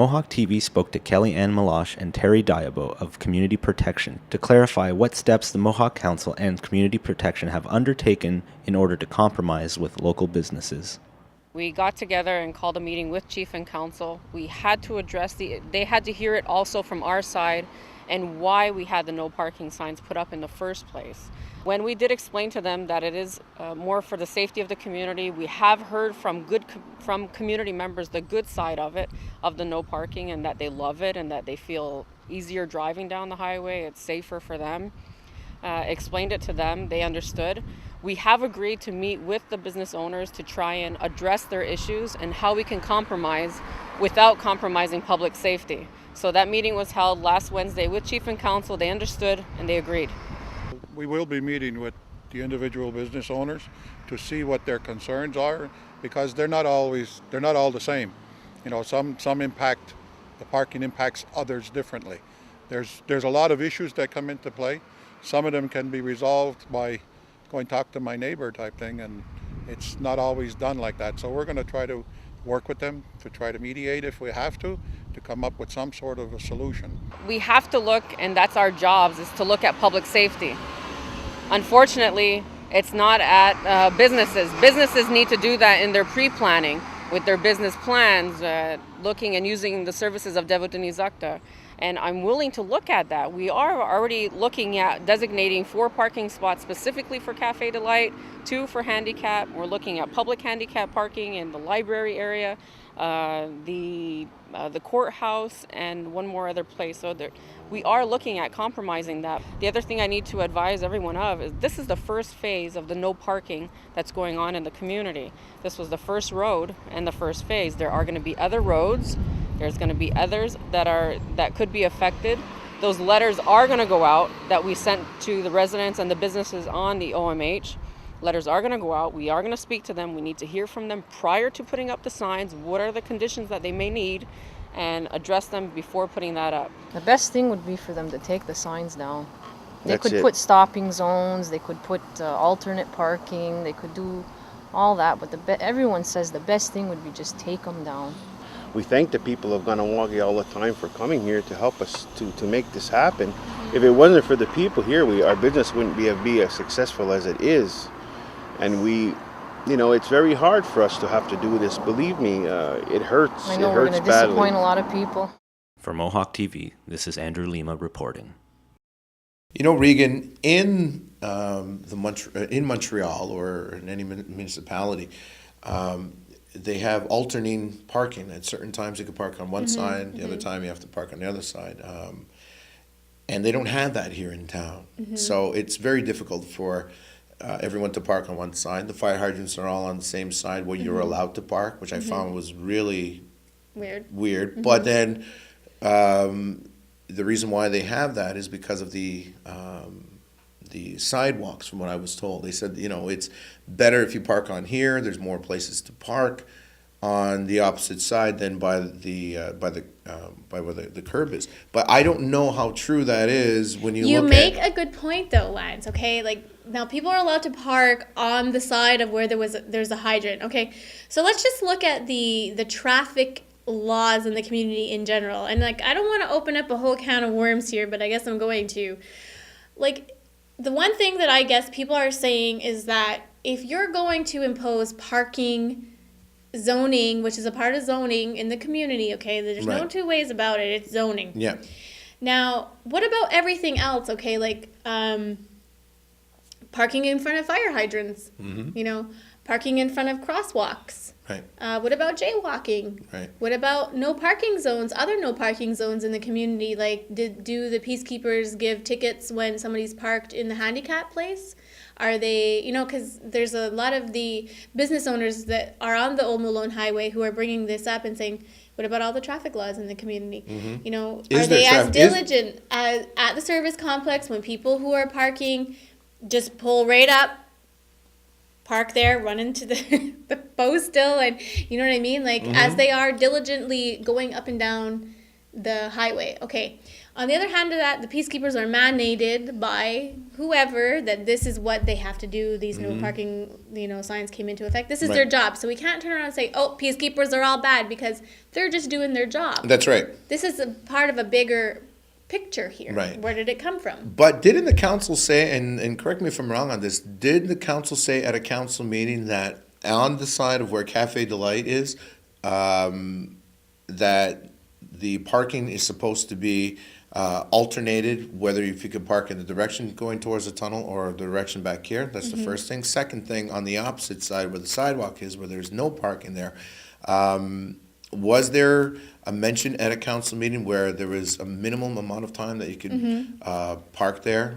Mohawk TV spoke to Kelly Ann Malash and Terry Diabo of Community Protection to clarify what steps the Mohawk Council and Community Protection have undertaken in order to compromise with local businesses. We got together and called a meeting with Chief and Council. We had to address they had to hear it also from our side and why we had the no parking signs put up in the first place. When we did explain to them that it is more for the safety of the community, we have heard from community members the good side of it, of the no parking, and that they love it and that they feel easier driving down the highway. It's safer for them. Explained it to them. They understood. We have agreed to meet with the business owners to try and address their issues and how we can compromise without compromising public safety. So that meeting was held last Wednesday with Chief and Council. They understood and they agreed. We will be meeting with the individual business owners to see what their concerns are, because they're not all the same. You know, some impact, the parking impacts others differently. There's a lot of issues that come into play. Some of them can be resolved by going talk to my neighbor type thing, and it's not always done like that. So we're going to try to work with them to try to mediate if we have to come up with some sort of a solution. We have to look, and that's our jobs, is to look at public safety. Unfortunately, it's not at businesses. Businesses need to do that in their pre-planning with their business plans, looking and using the services of Devotini Zakta. And I'm willing to look at that. We are already looking at designating 4 parking spots specifically for Cafe Delight, 2 for handicap. We're looking at public handicap parking in the library area, the courthouse, and one more other place. So we are looking at compromising that. The other thing I need to advise everyone of is this is the first phase of the no parking that's going on in the community. This was the first road and the first phase. There are going to be other roads. There's going to be others that could be affected. Those letters are going to go out that we sent to the residents and the businesses on the OMH. Letters are going to go out. We are going to speak to them. We need to hear from them prior to putting up the signs. What are the conditions that they may need, and address them before putting that up. The best thing would be for them to take the signs down. They could put stopping zones. They could put alternate parking. They could do all that. But everyone says the best thing would be just take them down. We thank the people of Ganawagi all the time for coming here to help us to make this happen. If it wasn't for the people here, our business wouldn't be as successful as it is. And it's very hard for us to have to do this. Believe me, it hurts. I know it we're hurts going to badly. disappoint a lot of people. For Mohawk TV, this is Andrew Lima reporting. You know, Regan, in Montreal or in any municipality, they have alternating parking. At certain times you can park on one side, the other time you have to park on the other side. And they don't have that here in town. So it's very difficult for everyone to park on one side. The fire hydrants are all on the same side where you're allowed to park, which I found was really weird. But then the reason why they have that is because of the sidewalks, from what I was told. They said, it's better if you park on here. There's more places to park on the opposite side than by where the curb is. But I don't know how true that is when you make a good point though, Lance. Okay, like now people are allowed to park on the side of where there's a hydrant. Okay, so let's just look at the traffic laws in the community in general. And I don't want to open up a whole can of worms here, but I guess I'm going to. The one thing that I guess people are saying is that if you're going to impose parking zoning, which is a part of zoning in the community, okay, there's no two ways about it, it's zoning. Yeah. Now, what about everything else, okay, parking in front of fire hydrants, parking in front of crosswalks. Right. What about jaywalking? Right. What about no parking zones, other no parking zones in the community? Do the peacekeepers give tickets when somebody's parked in the handicap place? Are they, because there's a lot of the business owners that are on the Old Malone Highway who are bringing this up and saying, what about all the traffic laws in the community? Are they as diligent as at the service complex when people who are parking just pull right up, park there, run into the post still, and you know what I mean? As they are diligently going up and down the highway. Okay. On the other hand of that, the peacekeepers are mandated by whoever that this is what they have to do. These no parking, signs came into effect. This is their job. So we can't turn around and say, "Oh, peacekeepers are all bad," because they're just doing their job. That's right. This is a part of a bigger picture here. Right. Where did it come from? But didn't the council say, and correct me if I'm wrong on this, did the council say at a council meeting that on the side of where Cafe Delight is, that the parking is supposed to be alternated, whether if you could park in the direction going towards the tunnel or the direction back here? That's the first thing. Second thing, on the opposite side where the sidewalk is, where there's no parking there, was there a mention at a council meeting where there was a minimum amount of time that you could park there,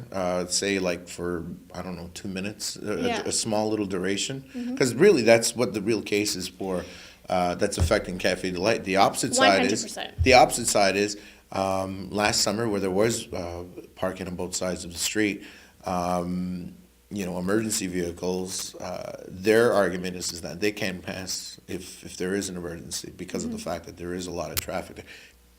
say like for, I don't know, 2 minutes, a small little duration? Because really that's what the real case is for, that's affecting Cafe Delight. The opposite side is, 100%. the opposite side is last summer where there was parking on both sides of the street, emergency vehicles, their argument is that they can pass if there is an emergency because of the fact that there is a lot of traffic there.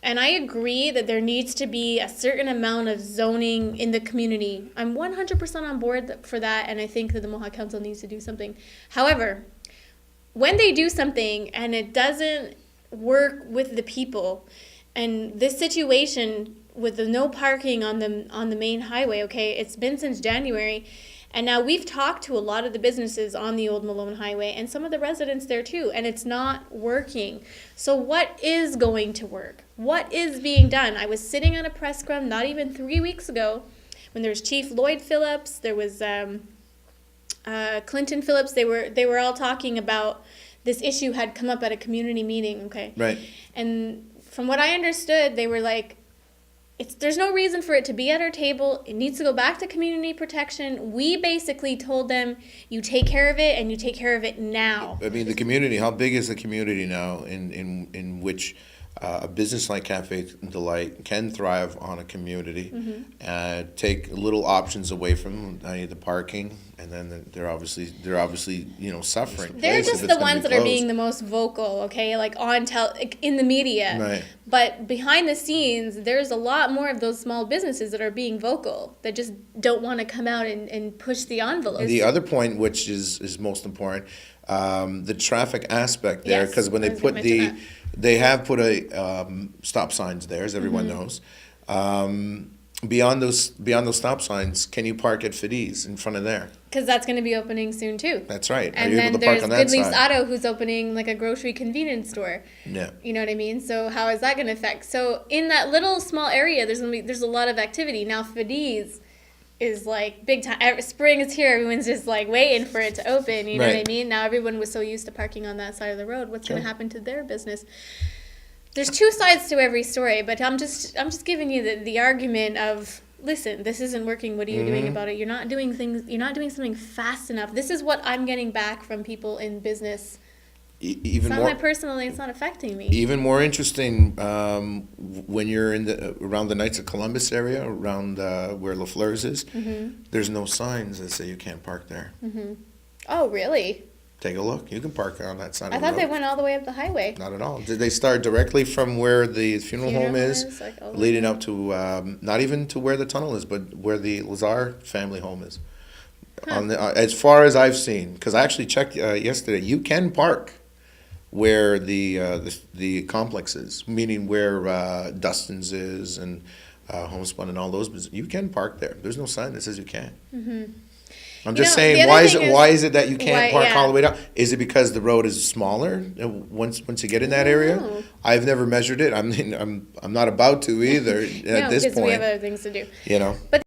And I agree that there needs to be a certain amount of zoning in the community. I'm 100% on board for that, and I think that the Mohawk Council needs to do something. However, when they do something and it doesn't work with the people, and this situation with the no parking on the main highway, okay, it's been since January. And now we've talked to a lot of the businesses on the Old Malone Highway and some of the residents there too, and it's not working. So what is going to work? What is being done? I was sitting on a press scrum not even 3 weeks ago when there was Chief Lloyd Phillips, there was Clinton Phillips. They were all talking about this issue had come up at a community meeting, okay? Right. And from what I understood, they were like, there's no reason for it to be at our table. It needs to go back to community protection. We basically told them, you take care of it, and you take care of it now. I mean, the community, how big is the community now in which a business like Cafe Delight can thrive on a community, take little options away from the parking, and then they're obviously suffering. They're just the ones that are being the most vocal, okay, like in the media. Right. But behind the scenes, there's a lot more of those small businesses that are being vocal, that just don't want to come out and push the envelope. The other point, which is most important, the traffic aspect there, because when they have put stop signs there, as everyone knows. Beyond those stop signs, can you park at Fiddy's in front of there? Because that's going to be opening soon too. That's right. And Are you then able to park there's on that Goodleaf's side? Auto, who's opening like a grocery convenience store. Yeah. You know what I mean? So how is that going to affect? So in that little small area, there's a lot of activity. Now Fiddy's is like big time. Spring is here. Everyone's just like waiting for it to open. You know what I mean? Now everyone was so used to parking on that side of the road. What's going to happen to their business? There's two sides to every story, but I'm just giving you the argument of, listen, this isn't working. What are you doing about it? You're not doing something fast enough. This is what I'm getting back from people in business. Even it's more not personally, it's not affecting me. Even more interesting when you're around the Knights of Columbus area, around where LaFleur's is. There's no signs that say you can't park there. Oh, really? Take a look. You can park on that side I of the road. thought they went all the way up the highway. Not at all. Did they start directly from where the funeral home is, like, leading up to not even to where the tunnel is, but where the Lazar family home is? On as far as I've seen, because I actually checked yesterday, you can park where the complex is, meaning where Dustin's is and Homespun and all those. You can park there. There's no sign that says you can't. I'm just saying, why is it that you can't park all the way down? Is it because the road is smaller once you get in that area? I've never measured it. I'm not about to either at this point. Because we have other things to do. But